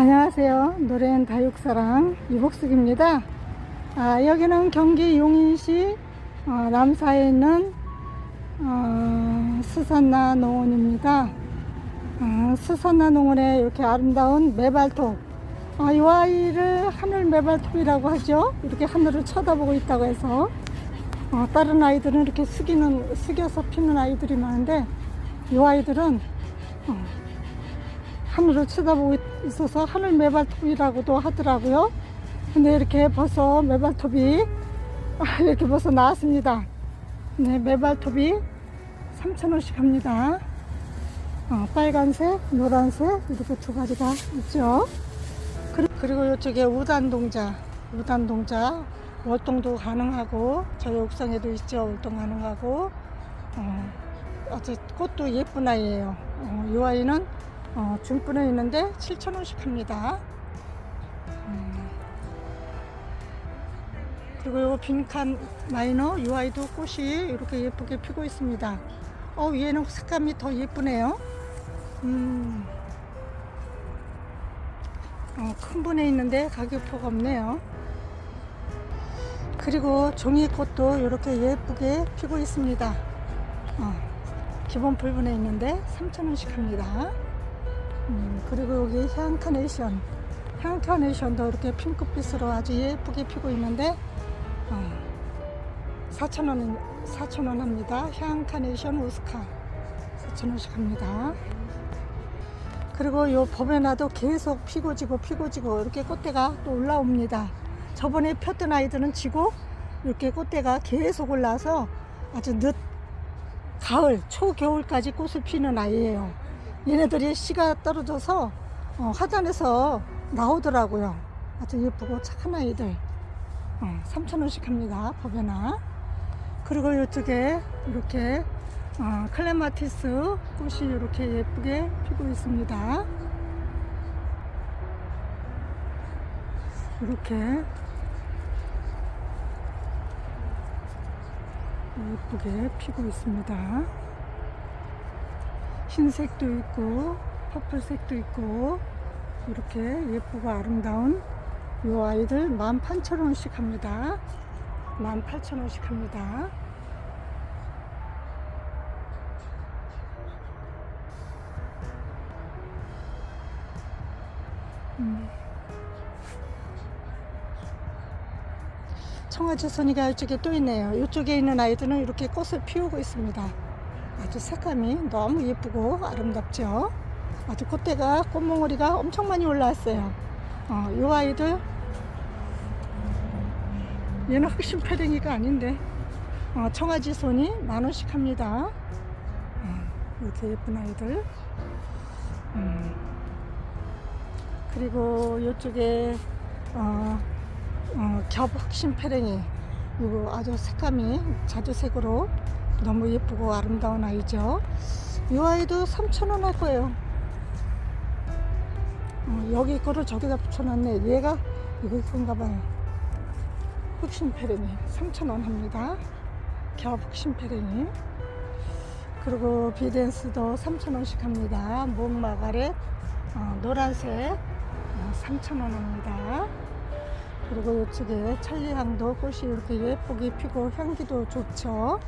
안녕하세요. 노래는 다육사랑 이복숙입니다. 여기는 경기 용인시 남사에 있는 스산나 농원입니다. 스산나 농원에 이렇게 아름다운 메발톱, 이 아이를 하늘 메발톱이라고 하죠. 이렇게 하늘을 쳐다보고 있다고 해서 다른 아이들은 이렇게 숙여서 피는 아이들이 많은데 이 아이들은 하늘을 쳐다보고 있어서 하늘 메발톱이라고도 하더라고요. 근데 이렇게 벌써 메발톱이 이렇게 벌써 나왔습니다. 네, 메발톱이 3,000원씩 합니다. 빨간색, 노란색 이렇게 두 가지가 있죠. 그리고 이쪽에 우단동자 월동도 가능하고 저희 옥상에도 있죠. 월동 가능하고 아주 꽃도 예쁜 아이예요. 이 아이는 중분에 있는데 7,000원씩 합니다. 그리고 요 빈칸 마이너 이 아이도 꽃이 이렇게 예쁘게 피고 있습니다. 얘는 색감이 더 예쁘네요. 큰 분에 있는데 가격표가 없네요. 그리고 종이꽃도 이렇게 예쁘게 피고 있습니다. 기본 풀분에 있는데 3,000원씩 합니다. 그리고 여기 향카네이션도 이렇게 핑크빛으로 아주 예쁘게 피고 있는데 4,000원 합니다. 향카네이션 우스카 4,000원씩 합니다. 그리고 요 법에나도 계속 피고 지고 이렇게 꽃대가 또 올라옵니다. 저번에 폈던 아이들은 지고 이렇게 꽃대가 계속 올라서 아주 가을, 초겨울까지 꽃을 피는 아이예요. 얘네들이 씨가 떨어져서 화단에서 나오더라고요. 아주 예쁘고 착한 아이들 3,000원씩 합니다. 법에나. 그리고 이쪽에 이렇게 클레마티스 꽃이 이렇게 예쁘게 피고 있습니다. 이렇게 예쁘게 피고 있습니다. 흰색도 있고 퍼플색도 있고 이렇게 예쁘고 아름다운 이 아이들 18,000원씩 합니다. 18,000원씩 합니다. 청아지선이가 이쪽에 또 있네요. 이쪽에 있는 아이들은 이렇게 꽃을 피우고 있습니다. 아주 색감이 너무 예쁘고 아름답죠. 아주 꽃대가 꽃몽오리가 엄청 많이 올라왔어요. 이 아이들 얘는 흑심패랭이가 아닌데 청아지손이 10,000원씩 합니다. 이렇게 예쁜 아이들. 그리고 이쪽에 겹 흑심패랭이 이거 아주 색감이 자주색으로 너무 예쁘고 아름다운 아이죠. 이 아이도 3,000원 할 거예요. 여기 거를 저기다 붙여놨네. 얘가 이건가 봐요. 흑심패랭이 3,000원 합니다. 겹 흑심패랭이. 그리고 비덴스도 3,000원씩 합니다. 목마가렛 노란색 3,000원 합니다. 그리고 이쪽에 천리향도 꽃이 이렇게 예쁘게 피고 향기도 좋죠.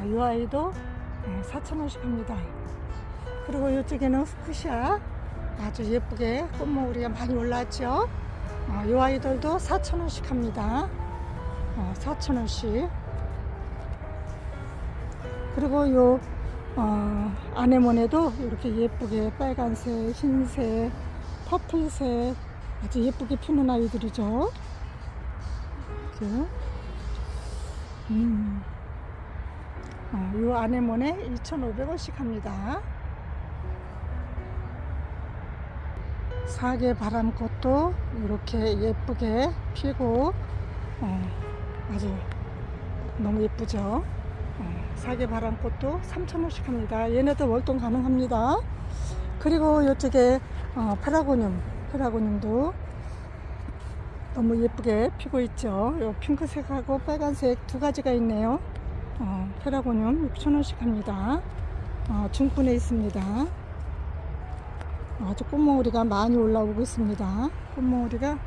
이 아이도 4,000원씩 합니다. 그리고 이쪽에는 후쿠시아 아주 예쁘게 꽃몽오리가 많이 올라왔죠. 이 아이들도 4,000원씩 합니다. 4,000원씩. 그리고 요 아네모네도 이렇게 예쁘게 빨간색, 흰색, 퍼플색 아주 예쁘게 피는 아이들이죠. 이렇게. 이 아네모네 2,500원씩 합니다. 사계 바람꽃도 이렇게 예쁘게 피고 아주 너무 예쁘죠. 사계 바람꽃도 3,000원씩 합니다. 얘네도 월동 가능합니다. 그리고 이쪽에 페라고늄도 너무 예쁘게 피고 있죠. 요 핑크색하고 빨간색 두 가지가 있네요. 페라고늄 6,000원씩 합니다. 중분에 있습니다. 아주 꽃몽우리가 많이 올라오고 있습니다. 꽃몽우리가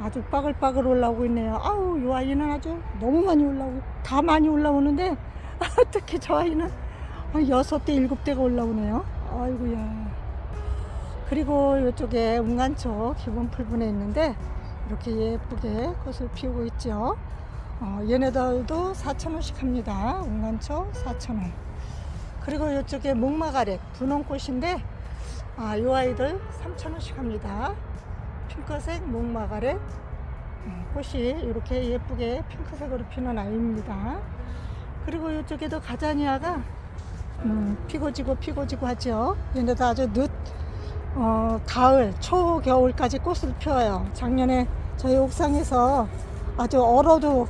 아주 빠글빠글 올라오고 있네요. 아우, 이 아이는 아주 너무 많이 올라오고, 다 많이 올라오는데, 특히 저 아이는 6대, 7대가 올라오네요. 아이고야. 그리고 이쪽에 운간초 기본 풀분에 있는데, 이렇게 예쁘게 꽃을 피우고 있죠. 얘네들도 4,000원씩 합니다. 운간초 4,000원. 그리고 이쪽에 목마가렛 분홍꽃인데, 이 아이들 3,000원씩 합니다. 핑크색 목마가렛 꽃이 이렇게 예쁘게 핑크색으로 피는 아이입니다. 그리고 이쪽에도 가자니아가 피고 지고 하죠. 얘네도 아주 가을, 초겨울까지 꽃을 피워요. 작년에 저희 옥상에서 아주 얼어도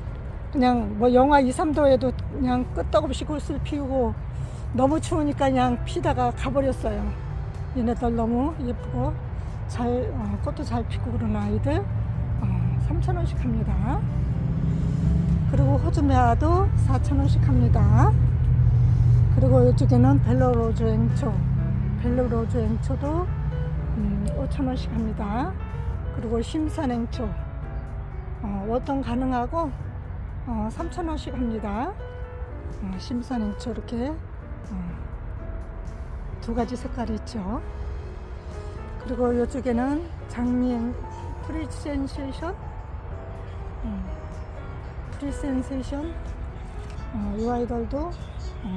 그냥 뭐 영하 2, 3도에도 그냥 끄떡없이 꽃을 피우고, 너무 추우니까 그냥 피다가 가버렸어요. 얘네들 너무 예쁘고 꽃도 잘 피고 그런 아이들 3,000원씩 합니다. 그리고 호주메아도 4,000원씩 합니다. 그리고 이쪽에는 벨로로즈 앵초도 5,000원씩 합니다. 그리고 심산 앵초 월동 가능하고 3,000원씩 합니다. 심산 앵초 이렇게 두 가지 색깔이 있죠. 그리고 이쪽에는 장미 프리센세이션 이 아이들도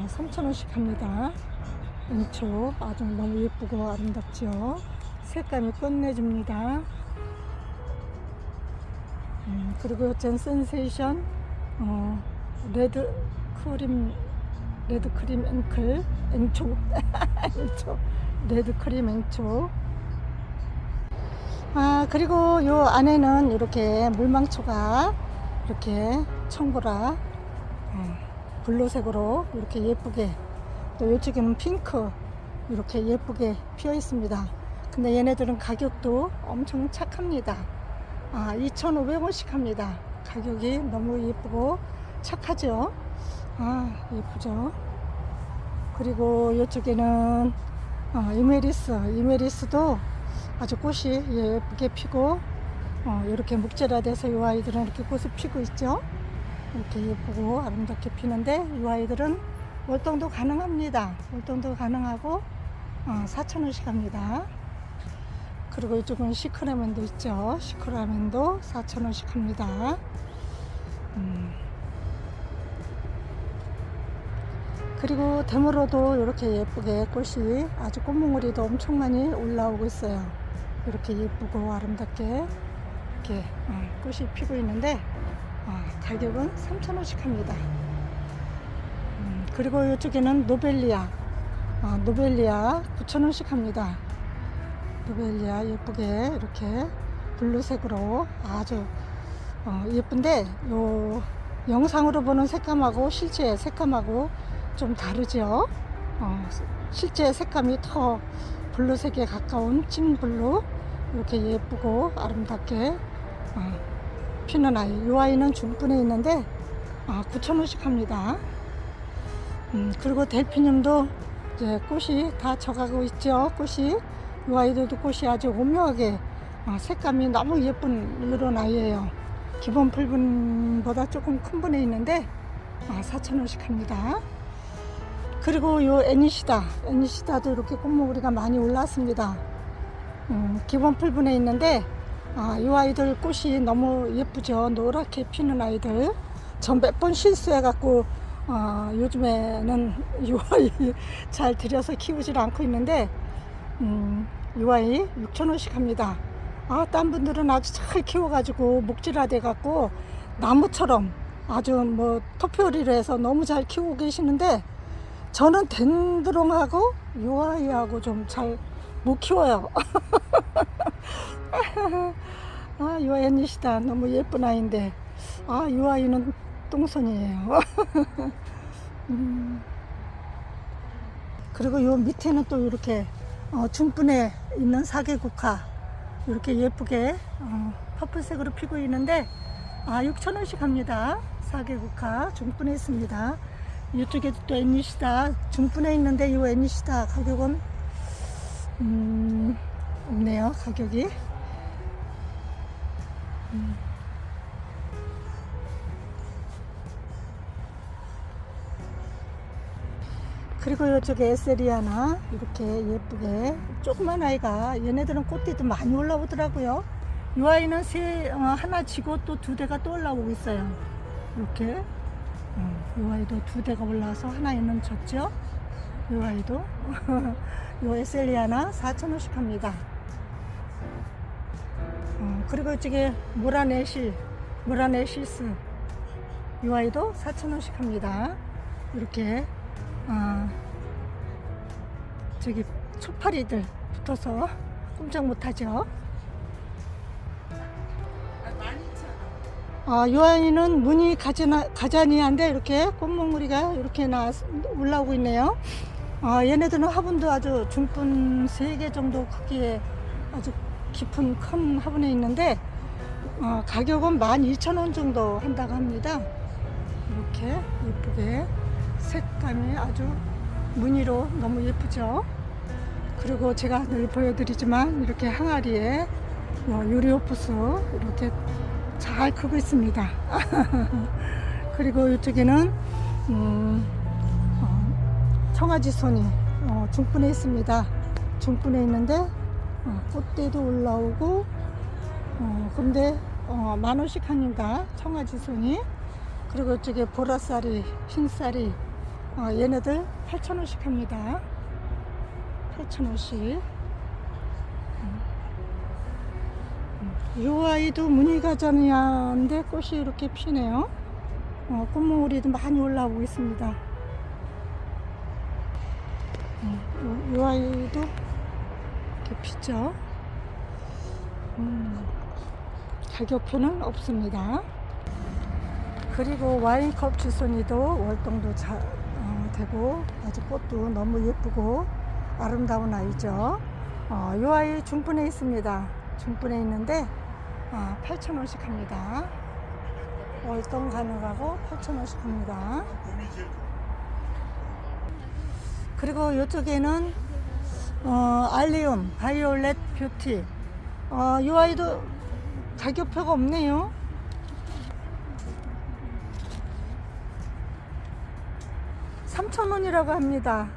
3,000원씩 합니다. 앵초 아주 너무 예쁘고 아름답죠. 색감이 끝내줍니다. 그리고 전 센세이션 레드 크림 앵초 레드 크림 앵초. 그리고 요 안에는 이렇게 물망초가 이렇게 청보라 블루색으로 이렇게 예쁘게, 또 이쪽에는 핑크 이렇게 예쁘게 피어 있습니다. 근데 얘네들은 가격도 엄청 착합니다. 2,500원씩 합니다. 가격이 너무 예쁘고 착하죠. 예쁘죠. 그리고 이쪽에는 이메리스도 아주 꽃이 예쁘게 피고, 이렇게 목재라돼서 이 아이들은 이렇게 꽃을 피고 있죠. 이렇게 예쁘고 아름답게 피는데, 이 아이들은 월동도 가능합니다. 월동도 가능하고 4,000원씩 합니다. 그리고 이쪽은 시크라멘도 있죠. 시크라멘도 4,000원씩 합니다. 그리고 대머로도 이렇게 예쁘게 꽃이, 아주 꽃몽우리도 엄청 많이 올라오고 있어요. 이렇게 예쁘고 아름답게 이렇게 꽃이 피고 있는데, 가격은 3,000원씩 합니다. 그리고 이쪽에는 노벨리아 9,000원씩 합니다. 노벨리아 예쁘게 이렇게 블루색으로 아주 예쁜데, 요 영상으로 보는 색감하고 실제 색감하고 좀 다르죠. 실제 색감이 더 블루색에 가까운 찐블루, 이렇게 예쁘고 아름답게 피는 아이. 이 아이는 중분에 있는데 9,000원씩 합니다. 그리고 델피늄도 이제 꽃이 다 져가고 있죠. 꽃이, 이 아이들도 꽃이 아주 오묘하게 색감이 너무 예쁜 이런 아이예요. 기본 풀분보다 조금 큰 분에 있는데 4,000원씩 합니다. 그리고 요 애니시다도 이렇게 꽃몽우리가 많이 올랐습니다. 기본 풀분에 있는데 이 아이들 꽃이 너무 예쁘죠. 노랗게 피는 아이들. 전 몇 번 실수해갖고 요즘에는 이 아이 잘 들여서 키우질 않고 있는데, 이 아이 6,000원씩 합니다. 딴 분들은 아주 잘 키워가지고 목질화돼갖고 나무처럼 아주 뭐 토피오리로 해서 너무 잘 키우고 계시는데, 저는 덴드롱하고 이 아이하고 좀 잘 못 키워요. 이 애니시다 너무 예쁜 아이인데, 이 아이는 똥손이에요. 그리고 요 밑에는 또 이렇게 중분에 있는 사계국화 이렇게 예쁘게 퍼플색으로 피고 있는데 6,000원씩 합니다. 사계국화 중분에 있습니다. 이쪽에도 또 애니시다 중분에 있는데, 이 애니시다 가격은 없네요, 가격이. 그리고 이쪽에 에세리아나 이렇게 예쁘게 조그만 아이가, 얘네들은 꽃띠도 많이 올라오더라고요. 이 아이는 하나 지고 또 두 대가 또 올라오고 있어요. 이렇게 이 아이도 두 대가 올라와서 하나에는 졌죠. 이 아이도 이 에셀리아나 4,000원씩 합니다. 그리고 이쪽에 모라네실스 이 아이도 4,000원씩 합니다. 이렇게 저기 초파리들 붙어서 꼼짝 못하죠. 이 아이는 무늬 가자니아인데 이렇게 꽃몽우리가 이렇게 올라오고 있네요. 얘네들은 화분도 아주 중분 3개 정도 크기에 아주 깊은 큰 화분에 있는데 가격은 12,000원 정도 한다고 합니다. 이렇게 예쁘게 색감이 아주 무늬로 너무 예쁘죠. 그리고 제가 늘 보여드리지만 이렇게 항아리에 유리오프스 이렇게 잘 크고 있습니다. 그리고 이쪽에는 청아지손이 중분에 있습니다. 중분에 있는데 꽃대도 올라오고 근데 10,000원씩 하니까 청아지손이. 그리고 이쪽에 보라쌀이, 흰쌀이 얘네들 8,000원씩 합니다. 8,000원씩. 이 아이도 무늬가자니아인데 꽃이 이렇게 피네요. 꽃몽우리도 많이 올라오고 있습니다. 이 아이도 이렇게 피죠. 가격표는 없습니다. 그리고 와인컵 지손이도 월동도 되고 아주 꽃도 너무 예쁘고 아름다운 아이죠. 이 아이 중분에 있습니다. 중분에 있는데 8,000원씩 합니다. 월동 가능하고 8,000원씩 합니다. 그리고 이쪽에는 알리움 바이올렛 뷰티 이 아이도 가격표가 없네요. 3,000원이라고 합니다.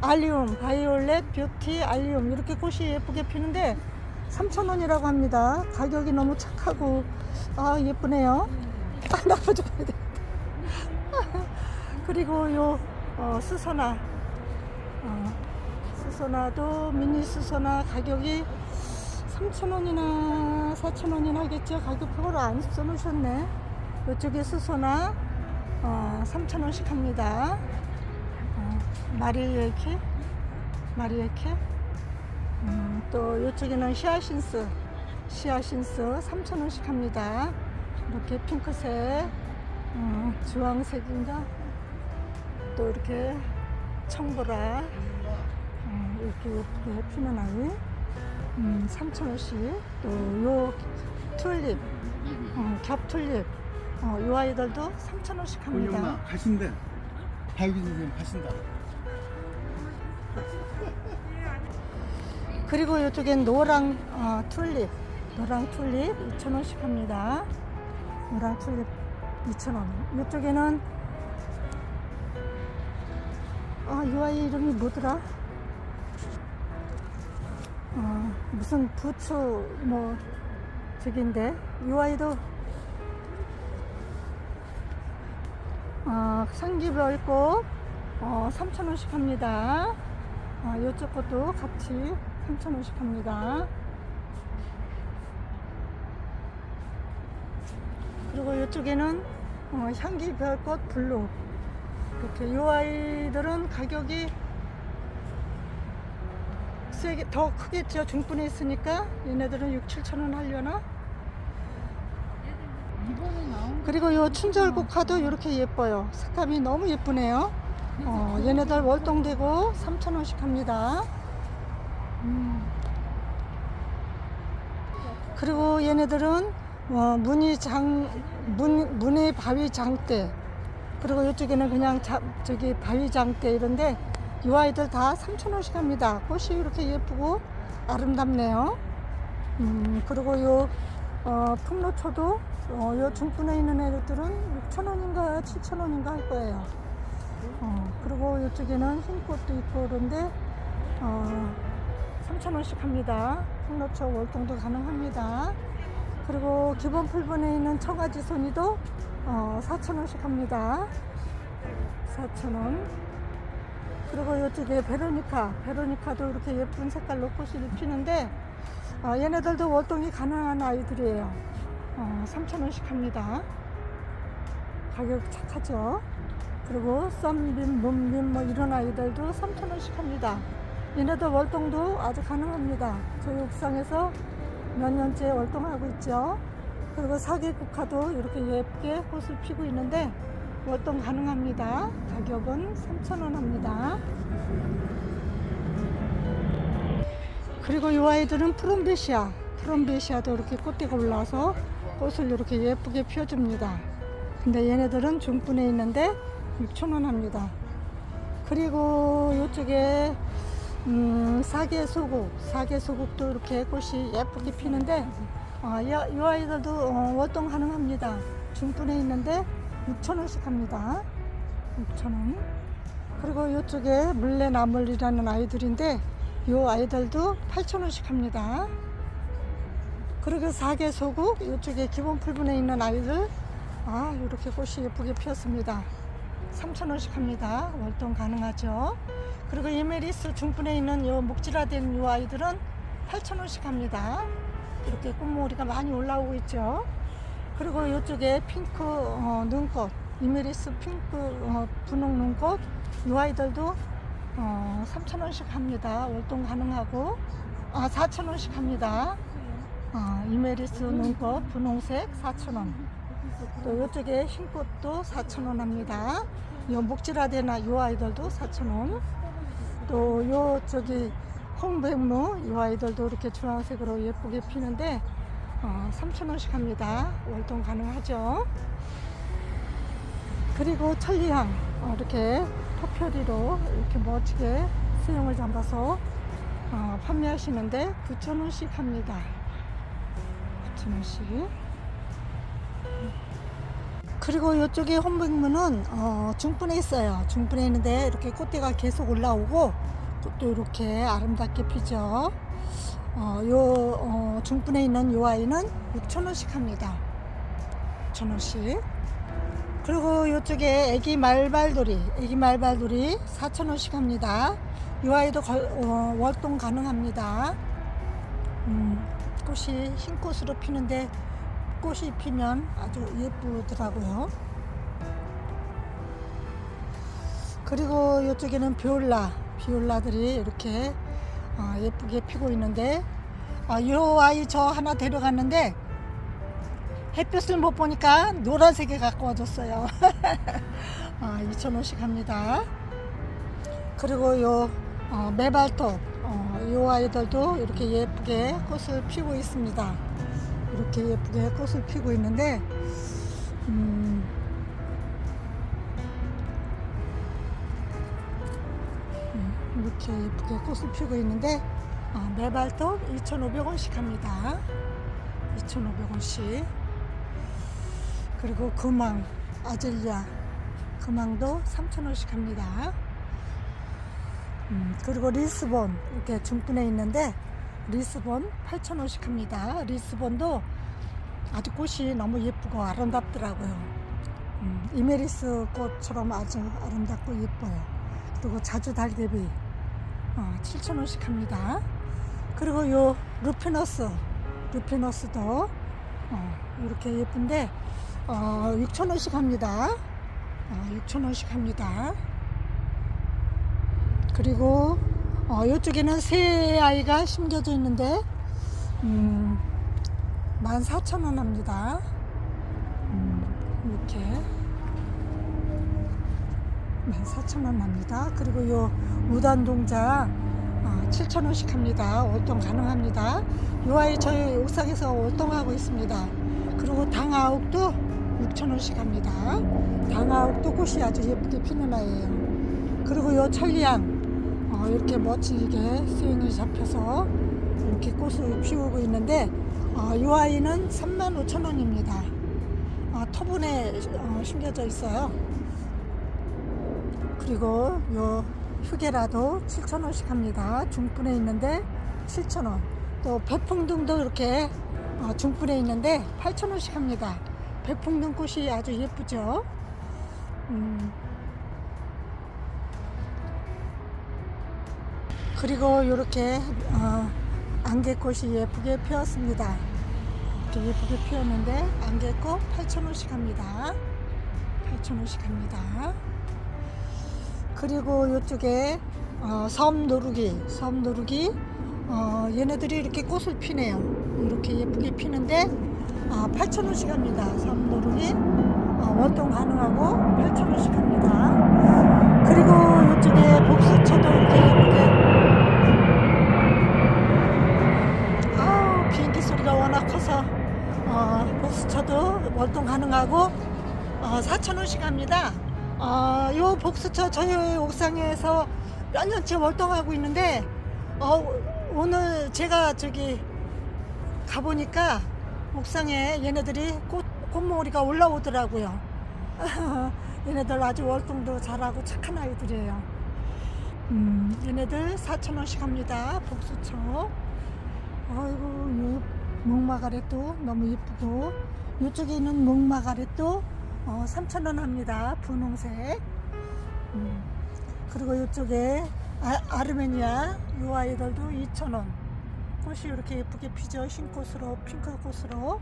알리움 바이올렛 뷰티 알리움 이렇게 꽃이 예쁘게 피는데 3,000원이라고 합니다. 가격이 너무 착하고 예쁘네요. 나 가져가야 돼. 그리고 요 수소나 수소나도 미니 수소나 가격이 3,000원이나 4,000원이나 하겠죠. 가격표를 안 써놓으셨네. 이쪽에 수소나 3,000원씩 합니다. 마리에케 또 이쪽에는 히아신스 3,000원씩 합니다. 이렇게 핑크색 주황색인가 또 이렇게 청보라 이렇게 예쁘게 피는 아이 3,000원씩. 또 요 튤립 겹 튤립 요 아이들도 3,000원씩 합니다. 엄마 가신대. 다육이 선생님 가신다. 그리고 이쪽엔 노랑 튤립 2,000원씩 합니다. 노랑 튤립 2,000원. 이쪽에는 이 아이 이름이 뭐더라? 무슨 부츠 뭐 저긴데 이 아이도 상기별꽃 3,000원씩 합니다. 이쪽 것도 같이 3,000원씩 합니다. 그리고 이쪽에는 향기별꽃 블루 이렇게. 이 아이들은 가격이 세게 더 크겠죠. 중분에 있으니까 얘네들은 6,000-7,000원 하려나. 그리고 이 춘절국화도 이렇게 예뻐요. 색감이 너무 예쁘네요. 얘네들 월동되고 3,000원씩 합니다. 그리고 얘네들은 무늬 바위 장대. 그리고 이쪽에는 그냥 저기 바위 장대 이런데 이 아이들 다 3,000원씩 합니다. 꽃이 이렇게 예쁘고 아름답네요. 그리고 요 풍로초도 요 중분에 있는 애들은 6,000원인가 7,000원인가 할 거예요. 그리고 이쪽에는 흰꽃도 있고 그런데 3,000원씩 합니다. 풍로초 월동도 가능합니다. 그리고 기본 풀분에 있는 청아지 손이도 4,000원씩 합니다. 4,000원. 그리고 이쪽에 베로니카도 이렇게 예쁜 색깔로 꽃이 피는데 얘네들도 월동이 가능한 아이들이에요. 3,000원씩 합니다. 가격 착하죠. 그리고 썸빔, 문빔 뭐 이런 아이들도 3,000원씩 합니다. 얘네들 월동도 아주 가능합니다. 저희 옥상에서 몇 년째 월동하고 있죠. 그리고 사계국화도 이렇게 예쁘게 꽃을 피고 있는데 월동 가능합니다. 가격은 3,000원 합니다. 그리고 이 아이들은 프롬베시아도 이렇게 꽃대가 올라와서 꽃을 이렇게 예쁘게 피워줍니다. 근데 얘네들은 중분에 있는데 6,000원 합니다. 그리고 이쪽에 사계소국도 이렇게 꽃이 예쁘게 피는데 이 아이들도 월동 가능합니다. 중분에 있는데 6,000원씩 합니다. 6,000원. 그리고 이쪽에 물레나물이라는 아이들인데 이 아이들도 8,000원씩 합니다. 그리고 사계소국 이쪽에 기본 풀분에 있는 아이들 이렇게 꽃이 예쁘게 피었습니다. 3,000원씩 합니다. 월동 가능하죠. 그리고 이메리스 중분에 있는 요 목질화된 요 아이들은 8,000원씩 합니다. 이렇게 꽃모리가 많이 올라오고 있죠. 그리고 이쪽에 핑크 눈꽃, 이메리스 핑크 분홍 눈꽃 요 아이들도 3,000원씩 합니다. 월동 가능하고 4,000원씩 합니다. 이메리스 눈꽃 분홍색 4,000원. 또 이쪽에 흰꽃도 4,000원 합니다. 요 목질화된 요 아이들도 4,000원. 또 요쪽이 홍백무 요 아이들도 이렇게 주황색으로 예쁘게 피는데 3,000원씩 합니다. 월동 가능하죠. 그리고 천리향 이렇게 포표리로 이렇게 멋지게 수영을 잡아서 판매하시는데 9,000원씩 합니다. 9,000원씩. 그리고 이쪽에 홍백무는 중분에 있어요. 중분에 있는데 이렇게 꽃대가 계속 올라오고 꽃도 이렇게 아름답게 피죠. 요 중분에 있는 요 아이는 6,000원씩 합니다. 6,000원씩. 그리고 이쪽에 애기 말발돌이 4,000원씩 합니다. 요 아이도 월동 가능합니다. 꽃이 흰꽃으로 피는데 꽃이 피면 아주 예쁘더라고요. 그리고 이쪽에는 비올라들이 이렇게 예쁘게 피고 있는데 이 아이 저 하나 데려갔는데 햇볕을 못 보니까 노란색에 갖고 와줬어요. 2,000원씩 합니다. 그리고 요 메발톱 요 아이들도 이렇게 예쁘게 꽃을 피고 있습니다. 이렇게 예쁘게 꽃을 피고 있는데 이렇게 예쁘게 꽃을 피고 있는데 매발톱 2,500원씩 합니다. 2,500원씩. 그리고 금왕 아젤리아 금왕도 3,000원씩 합니다. 그리고 리스본 이렇게 중분에 있는데 리스본 8,000원씩 합니다. 리스본도 아주 꽃이 너무 예쁘고 아름답더라고요. 이메리스 꽃처럼 아주 아름답고 예뻐요. 그리고 자주달개비 7,000원씩 합니다. 그리고 요 루피너스도 이렇게 예쁜데 6,000원씩 합니다. 6,000원씩 합니다. 그리고 이쪽에는 새 아이가 심겨져 있는데 14,000원 합니다. 이렇게 14,000원 합니다. 그리고 요 우단동자 7,000원씩 합니다. 월동 가능합니다. 요 아이 저희 옥상에서 월동하고 있습니다. 그리고 당아옥도 6,000원씩 합니다. 당아옥도 꽃이 아주 예쁘게 피는 아이예요. 그리고 요 천리향 이렇게 멋지게 스윙이 잡혀서 이렇게 꽃을 피우고 있는데 이 아이는 35,000원입니다. 토분에 심겨져 있어요. 그리고 요 휴게라도 7,000원씩 합니다. 중분에 있는데 7,000원. 또 백풍등도 이렇게 중분에 있는데 8,000원씩 합니다. 백풍등 꽃이 아주 예쁘죠. 그리고 이렇게 안개꽃이 예쁘게 피었습니다. 이렇게 예쁘게 피었는데 안개꽃 8,000원씩 합니다. 8,000원씩 합니다. 그리고 이쪽에 섬노루기 얘네들이 이렇게 꽃을 피네요. 이렇게 예쁘게 피는데 8,000원씩 합니다. 섬노루기 월동 가능하고 8,000원씩 합니다. 그리고 이쪽에 복수초도 이렇게 예쁘게 비행기 소리가 워낙 커서 복수초도 월동 가능하고 4,000원씩 합니다. 요 복수초 저희 옥상에서 몇 년째 월동하고 있는데 오늘 제가 저기 가보니까 옥상에 얘네들이 꽃몽우리가 올라오더라고요. 얘네들 아주 월동도 잘하고 착한 아이들이에요. 얘네들 4,000원씩 합니다. 복수초. 아이고, 요 목마가렛도 너무 예쁘고, 이쪽에 있는 목마가렛도 3,000원 합니다. 분홍색. 그리고 이쪽에 아르메니아 이 아이들도 2,000원. 꽃이 이렇게 예쁘게 피죠. 흰꽃으로 핑크꽃으로.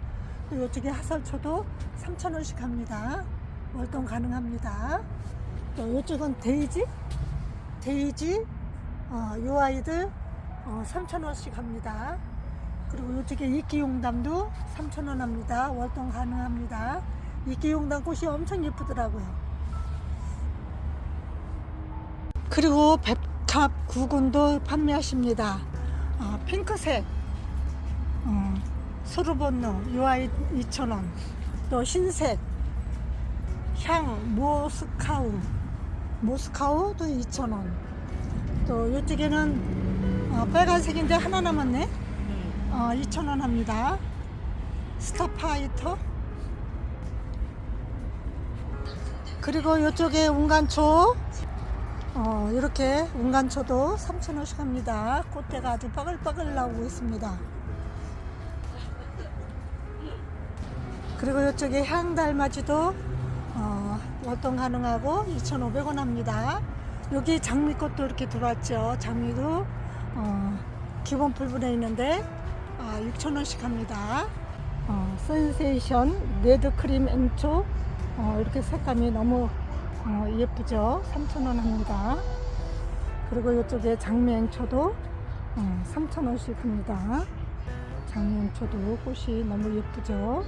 또 이쪽에 하설초도 3,000원씩 합니다. 월동 가능합니다. 또 이쪽은 데이지 이 아이들 3,000원씩 합니다. 그리고 이쪽에 이끼용담도 3,000원 합니다. 월동 가능합니다. 이끼용담 꽃이 엄청 예쁘더라고요. 그리고 백합 구근도 판매하십니다. 핑크색 소르본노 이 아이 2,000원. 또 흰색 향 모스카우도 2,000원. 또 이쪽에는 빨간색인데 하나 남았네. 2,000원 합니다. 스타파이터. 그리고 이쪽에 운간초 이렇게 운간초도 3,000원씩 합니다. 꽃대가 아주 빠글빠글 나오고 있습니다. 그리고 이쪽에 향달맞이도 월동 가능하고 2,500원 합니다. 여기 장미꽃도 이렇게 들어왔죠. 장미도 기본 풀분에 있는데 6,000원씩 합니다. 센세이션 레드크림 앵초 이렇게 색감이 너무 예쁘죠. 3,000원 합니다. 그리고 이쪽에 장미 앵초도 3,000원씩 합니다. 장미 앵초도 꽃이 너무 예쁘죠.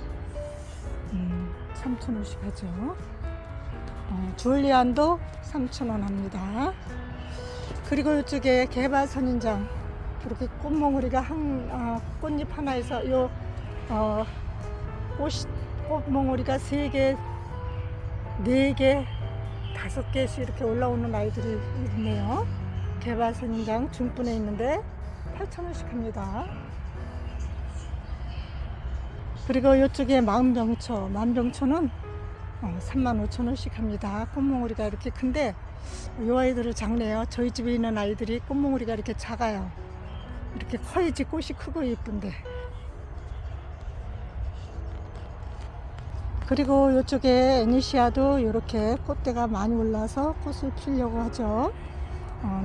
3,000원씩 하죠. 줄리안도 3,000원 합니다. 그리고 이쪽에 개발선인장 이렇게 꽃몽우리가 꽃잎 하나에서 요 꽃몽우리가 3개, 4개, 5개씩 이렇게 올라오는 아이들이 있네요. 개발선인장 중분에 있는데 8,000원씩 합니다. 그리고 이쪽에 만병초는 35,000원씩 합니다. 꽃몽우리가 이렇게 큰데 이 아이들은 작네요. 저희 집에 있는 아이들이 꽃몽우리가 이렇게 작아요. 이렇게 커야지 꽃이 크고 예쁜데. 그리고 이쪽에 에니시아도 이렇게 꽃대가 많이 올라서 꽃을 피려고 하죠.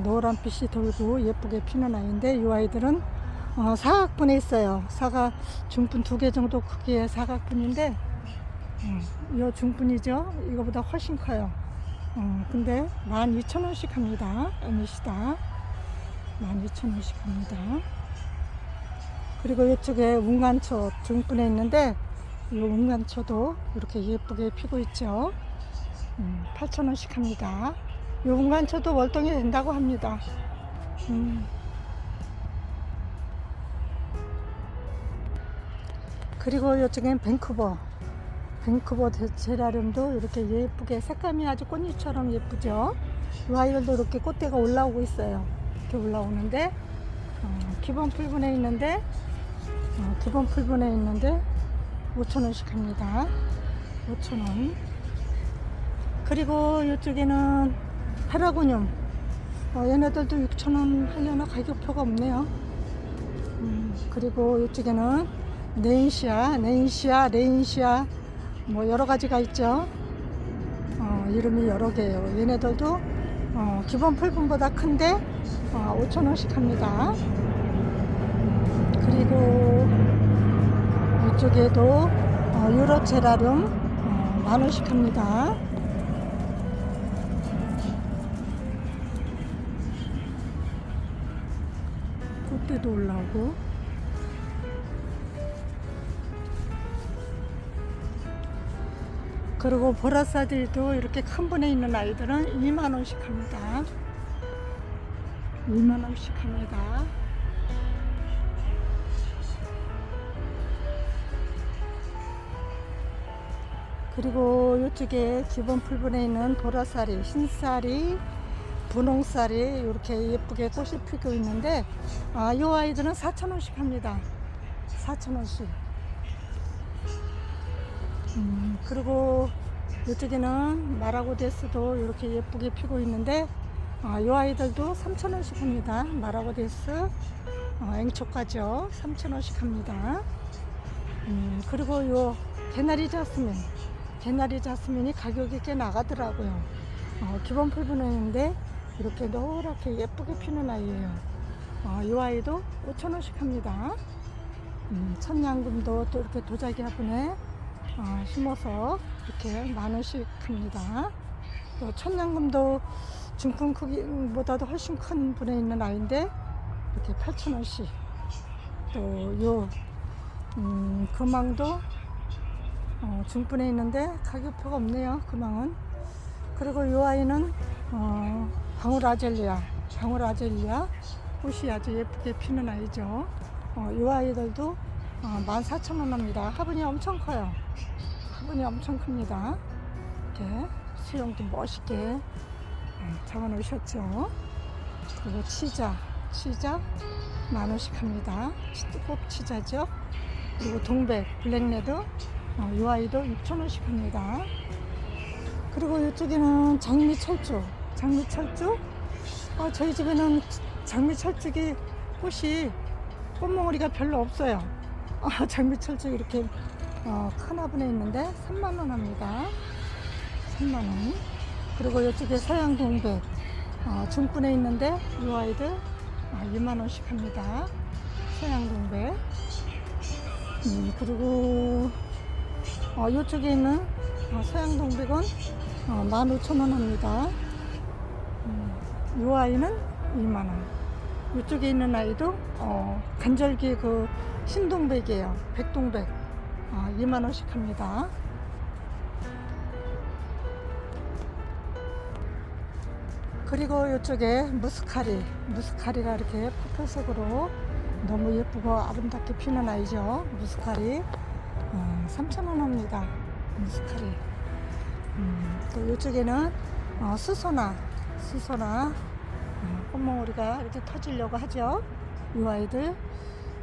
노란빛이 돌고 예쁘게 피는 아이인데 이 아이들은 사각분에 있어요. 사각 중분 2개 정도 크기의 사각분인데 이 중분이죠. 이거보다 훨씬 커요. 근데 12,000원씩 합니다. 에니시다 12,000원씩 합니다. 그리고 이쪽에 운간초 중분에 있는데 이 운간초도 이렇게 예쁘게 피고 있죠. 8,000원씩 합니다. 이 운간초도 월동이 된다고 합니다. 그리고 이쪽엔 밴쿠버 제라늄도 이렇게 예쁘게 색감이 아주 꽃잎처럼 예쁘죠. 이 아이들도 이렇게 꽃대가 올라오고 있어요. 이렇게 올라오는데 기본 풀분에 있는데 기본 풀분에 있는데 5,000원씩 합니다. 5,000원. 그리고 이쪽에는 페라고늄, 얘네들도 6,000원 하려나 가격표가 없네요. 그리고 이쪽에는 레인시아 뭐 여러 가지가 있죠. 이름이 여러 개예요. 얘네들도 기본 풀분보다 큰데 5,000원씩 합니다. 그리고 이쪽에도 유로제라륨 10,000원씩 합니다. 꽃대도 올라오고. 그리고 보라사들도 이렇게 큰 분에 있는 아이들은 20,000원씩 합니다. 20,000원씩 합니다. 그리고 이쪽에 기본 풀분에 있는 보라쌀이, 흰쌀이, 분홍쌀이 이렇게 예쁘게 꽃이 피고 있는데 이 아이들은 4,000원씩 합니다. 4,000원씩. 그리고 이쪽에는 마라고데스도 이렇게 예쁘게 피고 있는데 이 아이들도 3,000원씩 합니다. 마라고데스 앵초가죠. 3,000원씩 합니다. 그리고 요 개나리 자스민이 가격이 꽤 나가더라고요. 기본 풀분했는데 이렇게 노랗게 예쁘게 피는 아이예요. 이 아이도 5,000원씩 합니다. 천냥금도 또 이렇게 도자기 화분에 심어서 이렇게 10,000원씩 합니다. 또 천냥금도 중품 크기보다도 훨씬 큰 분에 있는 아이인데 이렇게 8,000원씩. 또 요 금왕도 중분에 있는데 가격표가 없네요. 금왕은. 그리고 이 아이는 방울아젤리아 꽃이 아주 예쁘게 피는 아이죠. 이 아이들도 14,000원 합니다. 화분이 엄청 커요. 화분이 엄청 큽니다. 이렇게 수영도 멋있게 잡아 놓으셨죠. 그리고 치자 10,000원씩 합니다. 꼭 치자죠. 그리고 동백 블랙레드 이 아이도 6,000원씩 합니다. 그리고 이쪽에는 장미철쭉 저희 집에는 장미철쭉이 꽃이 꽃몽우리가 별로 없어요. 장미철쭉 이렇게 큰 화분에 있는데 30,000원 합니다. 30,000원. 그리고 이쪽에 서양동백 중분에 있는데 이 아이들 20,000원씩 합니다. 서양동백. 그리고 이쪽에 있는 서양동백은 15,000원 합니다. 이 아이는 20,000원. 이쪽에 있는 아이도 간절기 그 신동백이에요. 백동백 20,000원씩 합니다. 그리고 이쪽에 무스카리가 이렇게 퍼플색으로 너무 예쁘고 아름답게 피는 아이죠. 무스카리 3,000원 합니다. 무스카리. 또 이쪽에는 수소나 꽃몽우리가 이렇게 터지려고 하죠. 이 아이들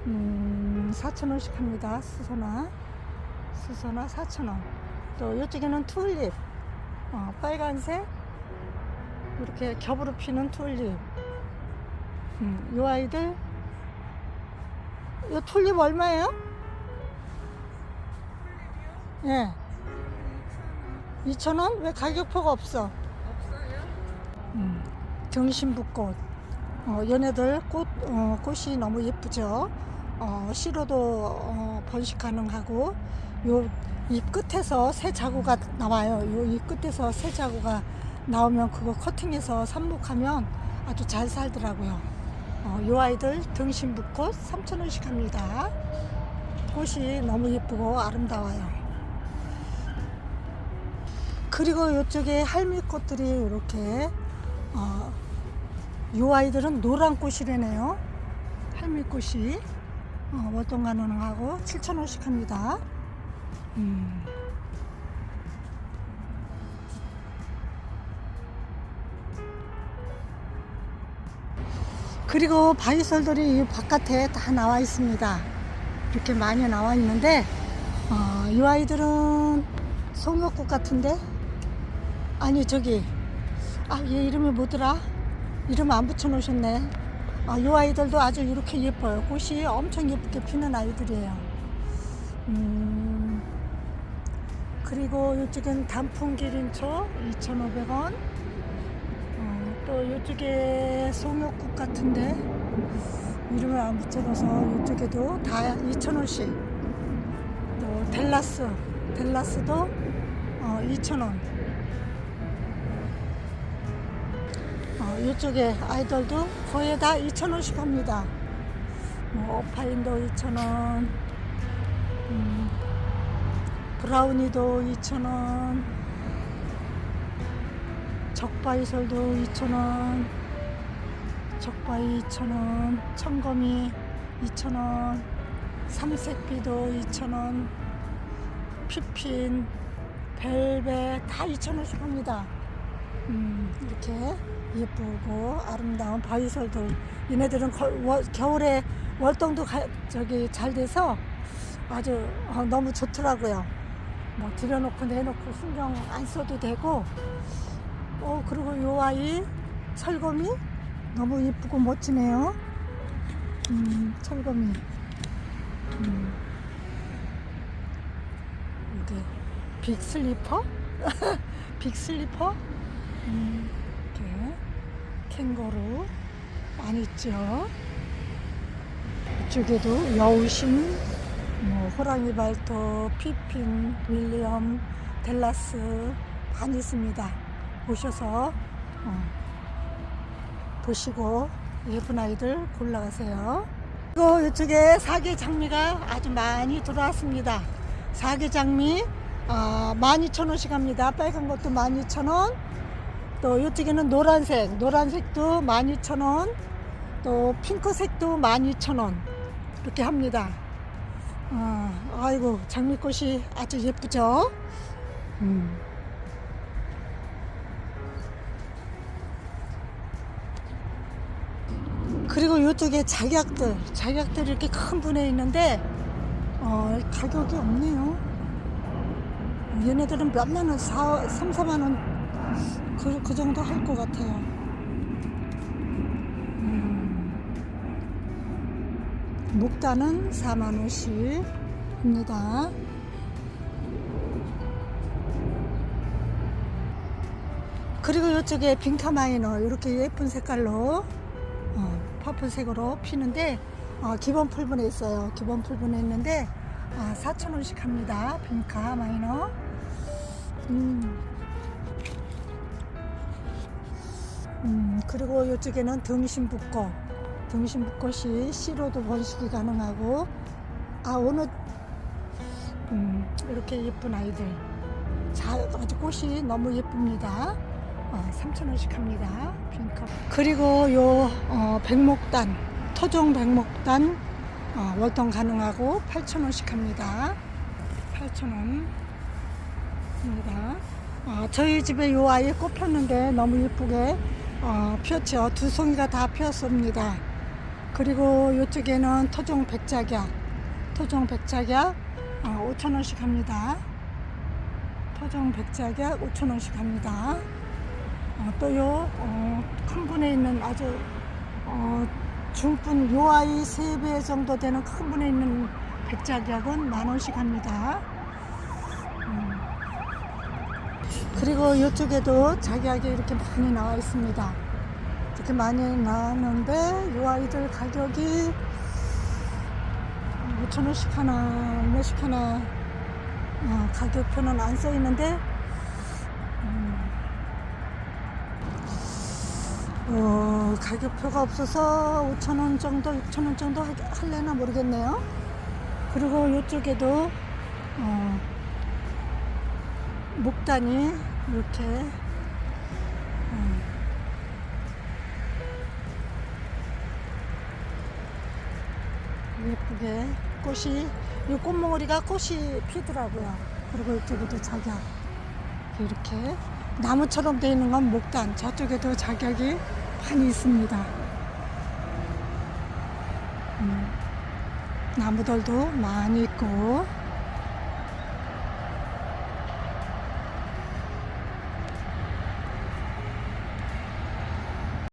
4,000원씩 합니다. 수소나 4,000원. 또 이쪽에는 튤립 빨간색 이렇게 겹으로 피는 튤립. 이 아이들 이 튤립 얼마예요? 예. 2,000원? 왜 가격표가 없어? 등신부꽃. 얘네들 꽃이 너무 예쁘죠? 씨로도 번식 가능하고, 이 끝에서 새 자구가 나와요. 이 끝에서 새 자구가 나오면 그거 커팅해서 삽목하면 아주 잘 살더라고요. 이 아이들 등신부꽃 3,000원씩 합니다. 꽃이 너무 예쁘고 아름다워요. 그리고 이쪽에 할미꽃들이 이렇게 이 아이들은 노란 꽃이래네요. 할미꽃이 월동 가능하고 7,000원씩 합니다. 그리고 바이솔들이 이 바깥에 다 나와 있습니다. 이렇게 많이 나와 있는데 이 아이들은 송이꽃 같은데, 아니 저기 얘 이름이 뭐더라? 이름 안 붙여 놓으셨네. 이 아이들도 아주 이렇게 예뻐요. 꽃이 엄청 예쁘게 피는 아이들이에요. 그리고 이쪽엔 단풍기린초 2,500원. 또 이쪽에 송이꽃 같은데 이름을 안 붙여놔서 이쪽에도 다 2,000원씩. 또 델라스도 2,000원. 이쪽에 아이들도 거의 다 2,000원씩 합니다. 오파인도 2,000원, 브라우니도 2,000원, 적바이솔도 2,000원, 적바이 2,000원, 청거미 2,000원, 삼색비도 2,000원, 피핀, 벨벳 다 2,000원씩 합니다. 이렇게 예쁘고 아름다운 바이솔들. 얘네들은 겨울에 월동도 잘 돼서 아주 너무 좋더라고요. 뭐 들여놓고 내놓고 신경 안 써도 되고. 그리고 요 아이 철거미 너무 예쁘고 멋지네요. 철거미. 이게 빅슬리퍼? 빅슬리퍼? 이렇게 캥거루 많이 있죠. 이쪽에도 여우신, 호랑이 발톱, 피핀, 윌리엄, 델라스 많이 있습니다. 오셔서 보시고 예쁜 아이들 골라가세요. 그리고 이쪽에 사계장미가 아주 많이 들어왔습니다. 사계장미 12,000원씩 합니다. 빨간 것도 12,000원. 또 이쪽에는 노란색도 12,000원. 또 핑크색도 12,000원. 이렇게 합니다. 아이고, 장미꽃이 아주 예쁘죠? 그리고 이쪽에 작약들 이렇게 큰 분에 있는데 가격이 없네요. 얘네들은 몇만 원, 3, 4만 원 그 정도 할 것 같아요. 목단은 4만 원씩 합니다. 그리고 이쪽에 빈카마이너 이렇게 예쁜 색깔로 퍼플색으로 피는데 기본 풀분에 있어요. 기본 풀분에 있는데 4,000원씩 합니다. 빈카마이너. 그리고 이쪽에는 등심붓꽃이 씨로도 번식이 가능하고 오늘 이렇게 예쁜 아이들 아주 꽃이 너무 예쁩니다. 3,000원씩 합니다. 핑크. 그리고 요 백목단, 토종 백목단 월동 가능하고 8,000원씩 합니다. 8,000원 입니다. 저희 집에 요 아이 꽃 폈는데 너무 예쁘게 피었죠. 두 송이가 다 피었습니다. 그리고 이쪽에는 토종 백작약 5,000원씩 합니다. 토종 백작약 5,000원씩 합니다. 또 요 큰 분에 있는 아주 중분 요 아이 3배 정도 되는 큰 분에 있는 백작약은 10,000원씩 합니다. 그리고 이쪽에도 작약이 이렇게 많이 나와 있습니다. 이렇게 많이 나왔는데 요 아이들 가격이 5,000원씩 하나, 얼마씩 하나 가격표는 안 써 있는데 가격표가 없어서 5,000원 정도, 6,000원 정도 할래나 모르겠네요. 그리고 이쪽에도 목단이 이렇게 예쁘게 꽃이, 이 꽃몽오리가 꽃이 피더라고요. 그리고 이쪽에도 작약 이렇게 나무처럼 되어 있는 건 목단, 저쪽에도 작약이 많이 있습니다. 나무들도 많이 있고